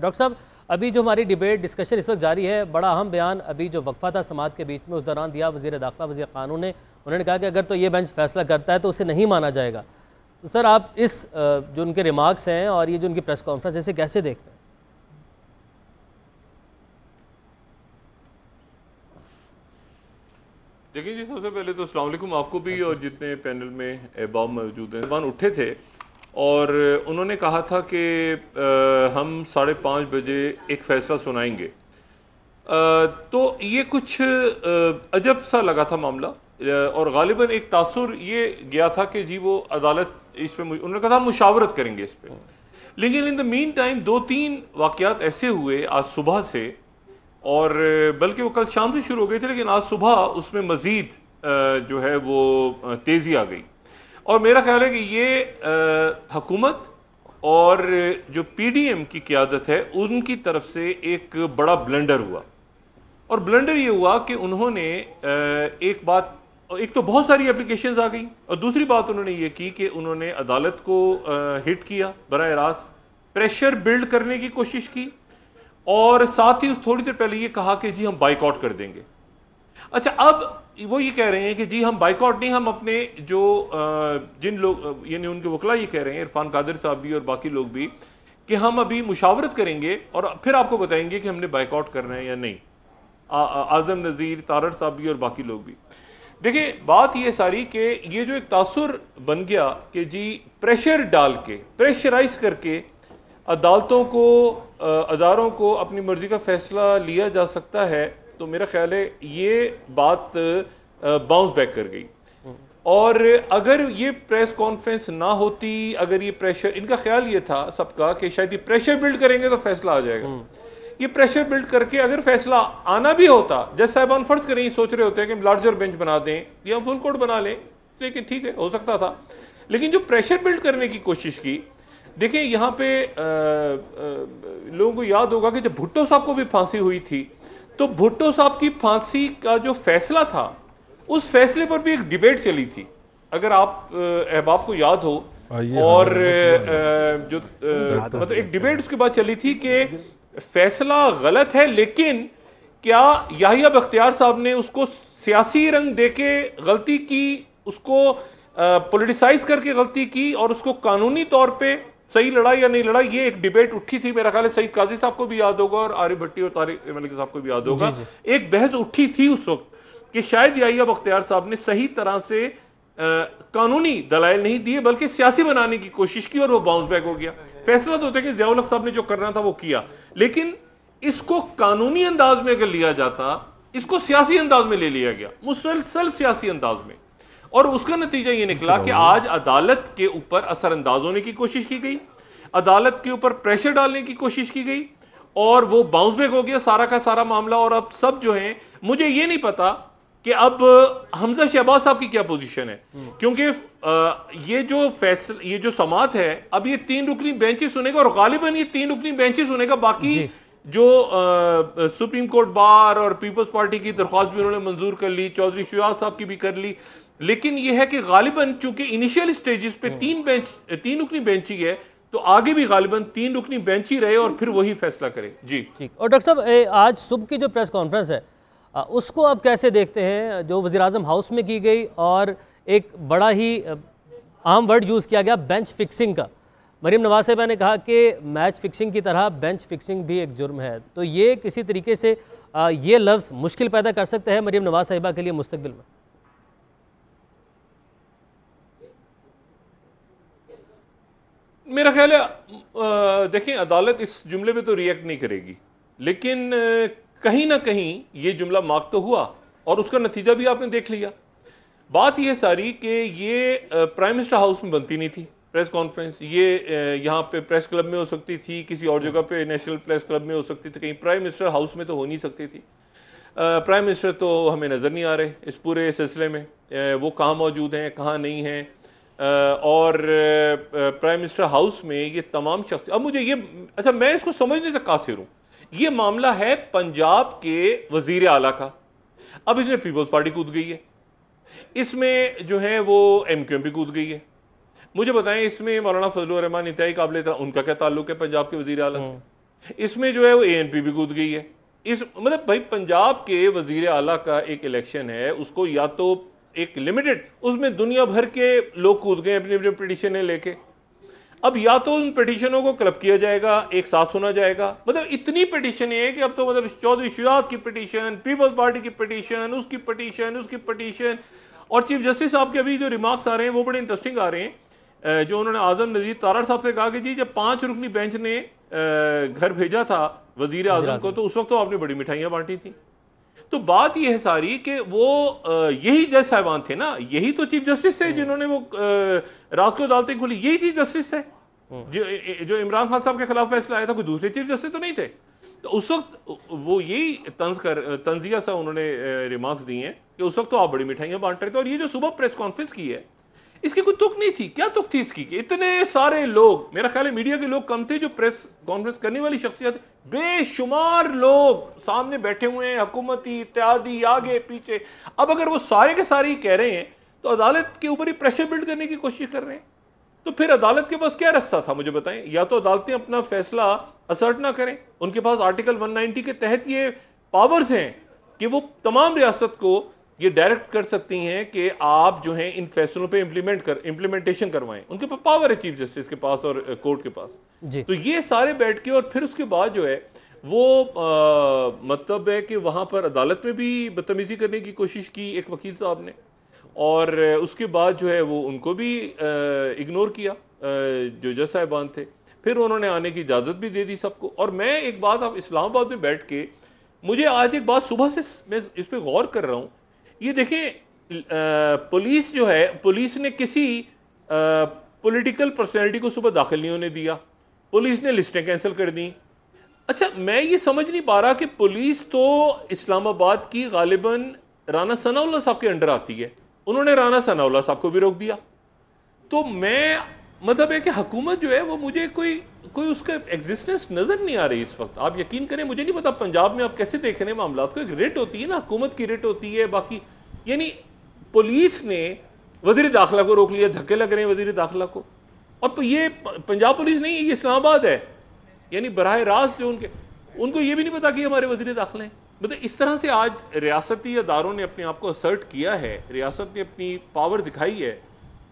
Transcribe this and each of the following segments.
Doctor صاحب ابھی جو ہماری ڈیبیٹ ڈسکشن اس وقت جاری ہے، بڑا اہم بیان ابھی جو وقفہ تھا سماعت کے بیچ میں اس دوران دیا وزیر داخلہ وزیر قانون نے. انہوں نے کہا کہ اگر تو یہ بینچ فیصلہ کرتا ہے تو اسے نہیں مانا جائے گا. تو سر آپ اس جو ان کے ریمارکس ہیں اور یہ جو ان کی پریس کانفرنس اسے کیسے دیکھتے ہیں؟ دیکھیں جی، سب سے پہلے تو السلام علیکم آپ کو بھی اور جتنے پینل میں احباب موجود ہیں. زبان اٹھے تھے اور انہوں نے کہا تھا کہ ہم 5:30 بجے ایک فیصلہ سنائیں گے. تو یہ کچھ عجب سا لگا تھا معاملہ، اور غالباً ایک تاثر یہ گیا تھا کہ جی وہ عدالت اس پہ انہوں نے کہا تھا مشاورت کریں گے اس پہ. لیکن ان دا مین ٹائم 2-3 واقعات ایسے ہوئے آج صبح سے، اور بلکہ وہ کل شام سے شروع ہو گئے تھے، لیکن آج صبح اس میں مزید جو ہے وہ تیزی آ گئی. اور میرا خیال ہے کہ یہ حکومت اور جو پی ڈی ایم کی قیادت ہے ان کی طرف سے ایک بڑا بلنڈر ہوا. اور بلنڈر یہ ہوا کہ انہوں نے ایک تو بہت ساری اپلیکیشنز آ گئیں، اور دوسری بات انہوں نے یہ کی کہ انہوں نے عدالت کو ہٹ کیا براہ راست، پریشر بلڈ کرنے کی کوشش کی، اور ساتھ ہی تھوڑی دیر پہلے یہ کہا کہ جی ہم بائیک آؤٹ کر دیں گے. اچھا، اب وہ یہ کہہ رہے ہیں کہ جی ہم بائیک آؤٹ نہیں، ہم اپنے جو جن لوگ یعنی ان کے وکلا یہ کہہ رہے ہیں، عرفان قادر صاحب بھی اور باقی لوگ بھی، کہ ہم ابھی مشاورت کریں گے اور پھر آپ کو بتائیں گے کہ ہم نے بائیک آؤٹ کرنا ہے یا نہیں. اعظم نذیر، تارڑ صاحب بھی اور باقی لوگ بھی. دیکھیں بات یہ ساری کہ یہ جو ایک تاثر بن گیا کہ جی پریشر ڈال کے، پریشرائز کر کے عدالتوں کو، اداروں کو اپنی مرضی کا فیصلہ لیا جا سکتا ہے، تو میرا خیال ہے یہ بات باؤنس بیک کر گئی. اور اگر یہ پریس کانفرنس نہ ہوتی، اگر یہ پریشر، ان کا خیال یہ تھا سب کا کہ شاید یہ پریشر بلڈ کریں گے تو فیصلہ آ جائے گا. یہ پریشر بلڈ کر کے اگر فیصلہ آنا بھی ہوتا، جج صاحبان فرض کریں یہ سوچ رہے ہوتے ہیں کہ ہم لارجر بینچ بنا دیں یا ہم فل کورٹ بنا لیں، لیکن ٹھیک ہے ہو سکتا تھا. لیکن جو پریشر بلڈ کرنے کی کوشش کی، دیکھیں یہاں پہ لوگوں کو یاد ہوگا کہ جب بھٹو صاحب کو بھی پھانسی ہوئی تھی تو بھٹو صاحب کی پھانسی کا جو فیصلہ تھا اس فیصلے پر بھی ایک ڈیبیٹ چلی تھی، اگر آپ احباب کو یاد ہو. اور جو مطلب ایک ڈیبیٹ اس کے بعد چلی تھی کہ فیصلہ غلط ہے، لیکن کیا یحییٰ بختیار صاحب نے اس کو سیاسی رنگ دے کے غلطی کی، اس کو پولیٹیسائز کر کے غلطی کی، اور اس کو قانونی طور پہ صحیح لڑا یا نہیں لڑا. یہ ایک ڈیبیٹ اٹھی تھی، میرا خیال ہے سعید قاضی صاحب کو بھی یاد ہوگا اور عارف بھٹی اور طارق ملک صاحب کو بھی یاد ہوگا. ایک بحث اٹھی تھی اس وقت کہ شاید یحییٰ بختیار صاحب نے صحیح طرح سے قانونی دلائل نہیں دیے بلکہ سیاسی بنانے کی کوشش کی، اور وہ باؤنس بیک ہو گیا. فیصلہ تو ہوتا ہے کہ ضیاء الحق صاحب نے جو کرنا تھا وہ کیا، لیکن اس کو قانونی انداز میں اگر لیا جاتا، اس کو سیاسی انداز میں لے لیا گیا، مسلسل سیاسی انداز میں. اور اس کا نتیجہ یہ نکلا کہ آج عدالت کے اوپر اثر انداز ہونے کی کوشش کی گئی، عدالت کے اوپر پریشر ڈالنے کی کوشش کی گئی، اور وہ باؤنس بیک ہو گیا سارا کا سارا معاملہ. اور اب سب جو ہیں، مجھے یہ نہیں پتا کہ اب حمزہ شہباز صاحب کی کیا پوزیشن ہے، کیونکہ یہ جو سماعت ہے اب یہ 3 رکنی بینچ ہی سنے گا، اور غالباً یہ 3 رکنی بینچ ہی سنے گا. باقی جو سپریم کورٹ بار اور پیپلز پارٹی کی درخواست بھی انہوں نے منظور کر لی، چودھری شجاعت صاحب کی بھی کر لی، لیکن یہ ہے کہ غالباً چونکہ انیشیل سٹیجز پہ 3 رکنی بینچ ہی ہے، تو آگے بھی غالباً 3 رکنی بینچ ہی رہے اور پھر وہی فیصلہ کرے. جی ٹھیک. اور ڈاکٹر صاحب آج صبح کی جو پریس کانفرنس ہے اس کو آپ کیسے دیکھتے ہیں، جو وزیراعظم ہاؤس میں کی گئی، اور ایک بڑا ہی عام ورڈ یوز کیا گیا بینچ فکسنگ کا. مریم نواز صاحبہ نے کہا کہ میچ فکسنگ کی طرح بینچ فکسنگ بھی ایک جرم ہے. تو یہ کسی طریقے سے یہ لفظ مشکل پیدا کر سکتا ہے مریم نواز صاحبہ کے لیے مستقبل میں؟ میرا خیال ہے دیکھیں عدالت اس جملے پہ تو ریئیکٹ نہیں کرے گی، لیکن کہیں نہ کہیں یہ جملہ مارک تو ہوا، اور اس کا نتیجہ بھی آپ نے دیکھ لیا. بات یہ ساری کہ یہ پرائم منسٹر ہاؤس میں بنتی نہیں تھی پریس کانفرنس، یہ یہاں پہ پریس کلب میں ہو سکتی تھی، کسی اور جگہ پہ نیشنل پریس کلب میں ہو سکتی تھی، کہیں پرائم منسٹر ہاؤس میں تو ہو نہیں سکتی تھی. پرائم منسٹر تو ہمیں نظر نہیں آ رہے اس پورے سلسلے میں، وہ کہاں موجود ہیں کہاں نہیں ہیں. اور پرائم منسٹر ہاؤس میں یہ تمام شخص، اب مجھے یہ اچھا میں اس کو سمجھنے سے قاصر ہوں. یہ معاملہ ہے پنجاب کے وزیر اعلیٰ کا، اب اس میں پیپلز پارٹی کود گئی ہے، اس میں جو ہے وہ ایم کیو ایم بھی کود گئی ہے. مجھے بتائیں اس میں مولانا فضل الرحمان انتہائی قابل ان کا کیا تعلق ہے پنجاب کے وزیر اعلیٰ سے؟ اس میں جو ہے وہ ANP بھی کود گئی ہے. مطلب بھائی پنجاب کے وزیر اعلیٰ کا ایک الیکشن ہے, اس کو یا تو ایک لمیٹڈ, اس میں دنیا بھر کے لوگ کود گئے اپنی اپنی پٹیشنیں لے کے. اب یا تو ان پٹیشنوں کو کلب کیا جائے گا, ایک ساتھ سنا جائے گا. مطلب اتنی پٹیشنیں ہیں کہ اب تو مطلب چودھری شجاعت کی پٹیشن, پیپلز پارٹی کی پٹیشن, اس کی پٹیشن, اس کی پٹیشن. اور چیف جسٹس صاحب کے ابھی جو ریمارکس آ رہے ہیں وہ بڑے انٹرسٹنگ آ رہے ہیں, جو انہوں نے اعظم نذیر تارڑ صاحب سے کہا کہ جی جب 5 رکنی بینچ نے گھر بھیجا تھا وزیر اعظم کو تو اس وقت تو آپ نے بڑی مٹھائیاں بانٹی تھیں. تو بات یہ ہے ساری کہ وہ یہی جج صاحبان تھے نا, یہی تو چیف جسٹس تھے جنہوں نے وہ راز کو عدالتیں کھولی, یہی چیف جسٹس تھے جو عمران خان صاحب کے خلاف فیصلہ آیا تھا, کوئی دوسرے چیف جسٹس تو نہیں تھے. تو اس وقت وہ یہی تنزیہ سا انہوں نے ریمارکس دی ہیں کہ اس وقت تو آپ بڑی مٹھائیاں بانٹ رہے تھے. اور یہ جو صبح پریس کانفرنس کی ہے اس کی کوئی تک نہیں تھی. کیا تک تھی اس کی کہ اتنے سارے لوگ, میرا خیال ہے میڈیا کے لوگ کم تھے, جو پریس کانفرنس کرنے والی شخصیت بے شمار لوگ سامنے بیٹھے ہوئے ہیں, حکومتی, اتحادی, آگے پیچھے. اب اگر وہ سارے کے سارے ہی کہہ رہے ہیں تو عدالت کے اوپر ہی پریشر بلڈ کرنے کی کوشش کر رہے ہیں. تو پھر عدالت کے پاس کیا رستہ تھا مجھے بتائیں؟ یا تو عدالتیں اپنا فیصلہ اسرٹ نہ کریں, ان کے پاس آرٹیکل 190 کے تحت یہ پاورز ہیں کہ وہ تمام ریاست کو یہ ڈائریکٹ کر سکتی ہیں کہ آپ جو ہیں ان فیصلوں پہ امپلیمنٹیشن کروائیں. ان کے پاس پاور ہے چیف جسٹس کے پاس اور کورٹ کے پاس. تو یہ سارے بیٹھ کے اور پھر اس کے بعد جو ہے وہ مطلب ہے کہ وہاں پر عدالت میں بھی بدتمیزی کرنے کی کوشش کی ایک وکیل صاحب نے, اور اس کے بعد جو ہے وہ ان کو بھی اگنور کیا جو جج صاحبان تھے. پھر انہوں نے آنے کی اجازت بھی دے دی سب کو. اور میں ایک بات اب اسلام آباد میں بیٹھ کے مجھے آج ایک بات صبح سے میں اس پہ غور کر رہا ہوں. یہ دیکھیں پولیس جو ہے, پولیس نے کسی پولیٹیکل پرسنالٹی کو صبح داخل نہیں ہونے دیا, پولیس نے لسٹیں کینسل کر دیں. اچھا میں یہ سمجھ نہیں پا رہا کہ پولیس تو اسلام آباد کی غالباً رانا ثناء اللہ صاحب کے انڈر آتی ہے, انہوں نے رانا ثناء اللہ صاحب کو بھی روک دیا. تو میں مطلب ہے کہ حکومت جو ہے وہ مجھے کوئی اس کا ایگزسٹنس نظر نہیں آ رہی اس وقت. آپ یقین کریں مجھے نہیں پتا پنجاب میں آپ کیسے دیکھ رہے ہیں معاملات کو. ایک ریٹ ہوتی ہے نا, حکومت کی ریٹ ہوتی ہے, باقی یعنی پولیس نے وزیر داخلہ کو روک لیا, دھکے لگ رہے ہیں وزیر داخلہ کو. اور یہ پنجاب پولیس نہیں ہے, یہ اسلام آباد ہے. یعنی براہ راست جو ان کو یہ بھی نہیں پتا کہ ہمارے وزیر داخلہ ہیں. مطلب اس طرح سے آج ریاستی اداروں نے اپنے آپ کو اسرٹ کیا ہے, ریاست نے اپنی پاور دکھائی ہے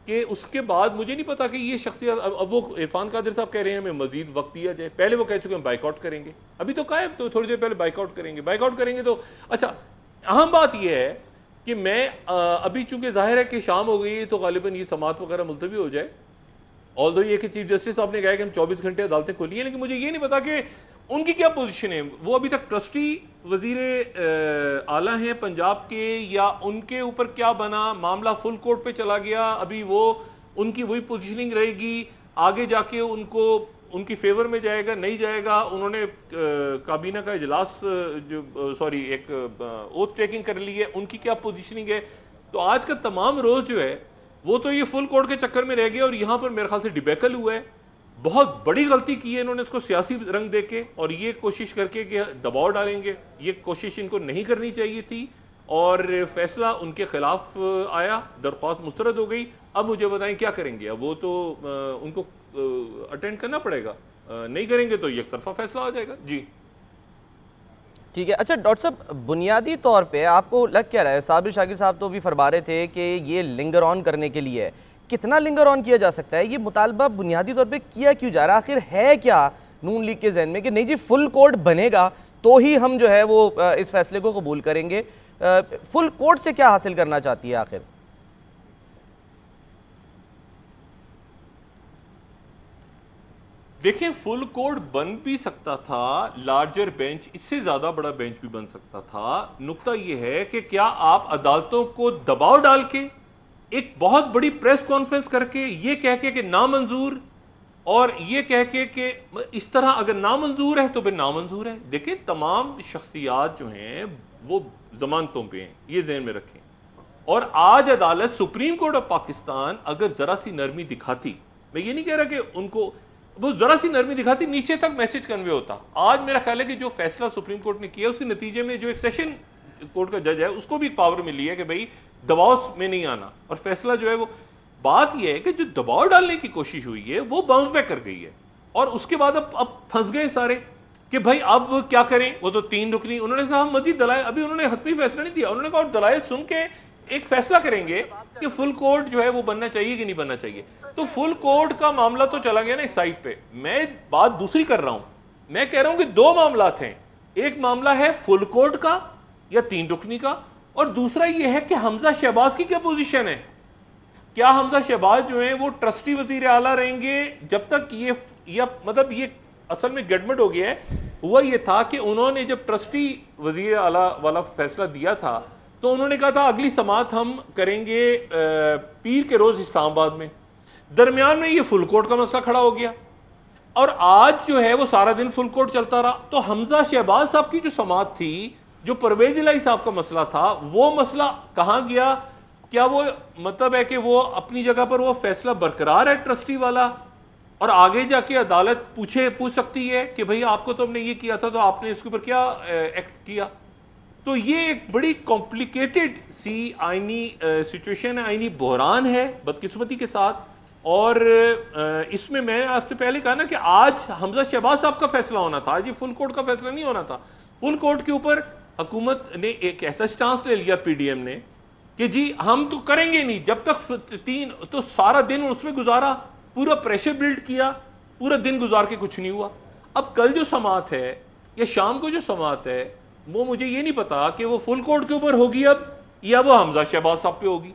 کہ اس کے بعد مجھے نہیں پتا کہ یہ شخصیت. اب وہ عرفان قادر صاحب کہہ رہے ہیں ہمیں مزید وقت دیا جائے. پہلے وہ کہہ چکے ہیں بائیک آؤٹ کریں گے, ابھی تو قائم, تو تھوڑی دیر پہلے بائیک آؤٹ کریں گے. بائیک آؤٹ کریں گے تو اچھا اہم بات یہ ہے کہ میں ابھی چونکہ ظاہر ہے کہ شام ہو گئی تو غالباً یہ سماعت وغیرہ ملتوی ہو جائے. آلدو یہ کہ چیف جسٹس صاحب نے کہا کہ ہم 24 گھنٹے عدالتیں کھولی ہیں, لیکن مجھے یہ نہیں پتا کہ ان کی کیا پوزیشن ہے. وہ ابھی تک ٹرسٹی وزیر اعلیٰ ہیں پنجاب کے, یا ان کے اوپر کیا بنا, معاملہ فل کورٹ پہ چلا گیا, ابھی وہ ان کی وہی پوزیشننگ رہے گی, آگے جا کے ان کی فیور میں جائے گا نہیں جائے گا. انہوں نے کابینہ کا اجلاس ایک اوتھ ٹیکنگ کر لی ہے, ان کی کیا پوزیشننگ ہے. تو آج کا تمام روز جو ہے وہ تو یہ فل کورٹ کے چکر میں رہ گیا, اور یہاں پر میرے خیال سے ڈیبیکل ہوا ہے. بہت بڑی غلطی کی ہے انہوں نے اس کو سیاسی رنگ دے کے, اور یہ کوشش کر کے کہ دباؤ ڈالیں گے. یہ کوشش ان کو نہیں کرنی چاہیے تھی, اور فیصلہ ان کے خلاف آیا, درخواست مسترد ہو گئی. اب مجھے بتائیں کیا کریں گے؟ اب وہ تو ان کو اٹینڈ کرنا پڑے گا, نہیں کریں گے تو یک طرفہ فیصلہ آ جائے گا. جی ٹھیک ہے. اچھا ڈاکٹر صاحب بنیادی طور پہ آپ کو لگ کیا رہا ہے؟ صابر شاکر صاحب تو بھی فرما رہے تھے کہ یہ لنگر آن کرنے کے لیے ہے. کتنا لنگر آن کیا جا سکتا ہے؟ یہ مطالبہ بنیادی طور پہ کیا کیوں جا رہا ہے؟ آخر ہے کیا نون لیگ کے ذہن میں کہ نہیں جی فل کورٹ بنے گا تو ہی ہم جو ہے وہ اس فیصلے کو قبول کریں گے؟ فل کورٹ سے کیا حاصل کرنا چاہتی ہے آخر؟ دیکھیں فل کورٹ بن بھی سکتا تھا, لارجر بینچ, اس سے زیادہ بڑا بینچ بھی بن سکتا تھا. نقطہ یہ ہے کہ کیا آپ عدالتوں کو دباؤ ڈال کے ایک بہت بڑی پریس کانفرنس کر کے یہ کہہ کے کہ نامنظور, اور یہ کہہ کے کہ اس طرح اگر نامنظور ہے تو پھر نامنظور ہے. دیکھیں تمام شخصیات جو ہیں وہ ضمانتوں پہ ہیں, یہ ذہن میں رکھیں. اور آج عدالت سپریم کورٹ آف پاکستان اگر ذرا سی نرمی دکھاتی, میں یہ نہیں کہہ رہا کہ ان کو وہ ذرا سی نرمی دکھاتی, نیچے تک میسج کنوے ہوتا. آج میرا خیال ہے کہ جو فیصلہ سپریم کورٹ نے کیا اس کے نتیجے میں جو ایک سیشن کورٹ کا جج ہے اس کو بھی پاور ملی ہے کہ بھئی دباؤ میں نہیں آنا, اور فیصلہ جو ہے وہ. بات یہ ہے کہ جو دباؤ ڈالنے کی کوشش ہوئی ہے وہ باؤنس بیک کر گئی ہے, اور اس کے بعد اب پھنس گئے سارے. کہ بھائی اب کیا کریں. وہ تو 3 رکنی, انہوں نے کہا ہم مزید دلائل, ابھی انہوں نے حتمی فیصلہ نہیں دیا, انہوں نے کہا اور دلائل سن کے ایک فیصلہ کریں گے کہ فل کورٹ جو ہے وہ بننا چاہیے کہ نہیں بننا چاہیے. تو فل کورٹ کا معاملہ تو چلا گیا نا اس سائٹ پہ. میں بات دوسری کر رہا ہوں, میں کہہ رہا ہوں کہ 2 معاملات ہیں. ایک معاملہ ہے فل کورٹ کا یا 3 رکنی کا, اور دوسرا یہ ہے کہ حمزہ شہباز کی کیا پوزیشن ہے. کیا حمزہ شہباز جو ہیں وہ ٹرسٹی وزیر اعلیٰ رہیں گے جب تک یہ مطلب یہ اصل میں گڈمٹ ہو گیا ہے. ہوا یہ تھا کہ انہوں نے جب ٹرسٹی وزیر اعلیٰ والا فیصلہ دیا تھا تو انہوں نے کہا تھا اگلی سماعت ہم کریں گے پیر کے روز اسلام آباد میں. درمیان میں یہ فل کورٹ کا مسئلہ کھڑا ہو گیا اور آج جو ہے وہ سارا دن فل کورٹ چلتا رہا. تو حمزہ شہباز صاحب کی جو سماعت تھی, جو پرویز الہی صاحب کا مسئلہ تھا, وہ مسئلہ کہاں گیا؟ کیا وہ مطلب ہے کہ وہ اپنی جگہ پر وہ فیصلہ برقرار ہے ٹرسٹی والا, اور آگے جا کے عدالت پوچھ سکتی ہے کہ بھئی آپ کو تو ہم نے یہ کیا تھا تو آپ نے اس کے اوپر کیا ایکٹ کیا؟ تو یہ ایک بڑی کمپلیکیٹڈ سی آئینی سچویشن ہے, آئینی بحران ہے بدقسمتی کے ساتھ. اور اس میں آپ سے پہلے کہا نا کہ آج حمزہ شہباز صاحب کا فیصلہ ہونا تھا, آج یہ فل کورٹ کا فیصلہ نہیں ہونا تھا. فل کورٹ کے اوپر حکومت نے ایک ایسا سٹانس لے لیا پی ڈی ایم نے کہ جی ہم تو کریں گے نہیں جب تک 3, تو سارا دن اس میں گزارا, پورا پریشر بلڈ کیا, پورا دن گزار کے کچھ نہیں ہوا. اب کل جو سماعت ہے یا شام کو جو سماعت ہے وہ مجھے یہ نہیں پتا کہ وہ فل کورٹ کے اوپر ہوگی اب یا وہ حمزہ شہباز صاحب پہ ہوگی.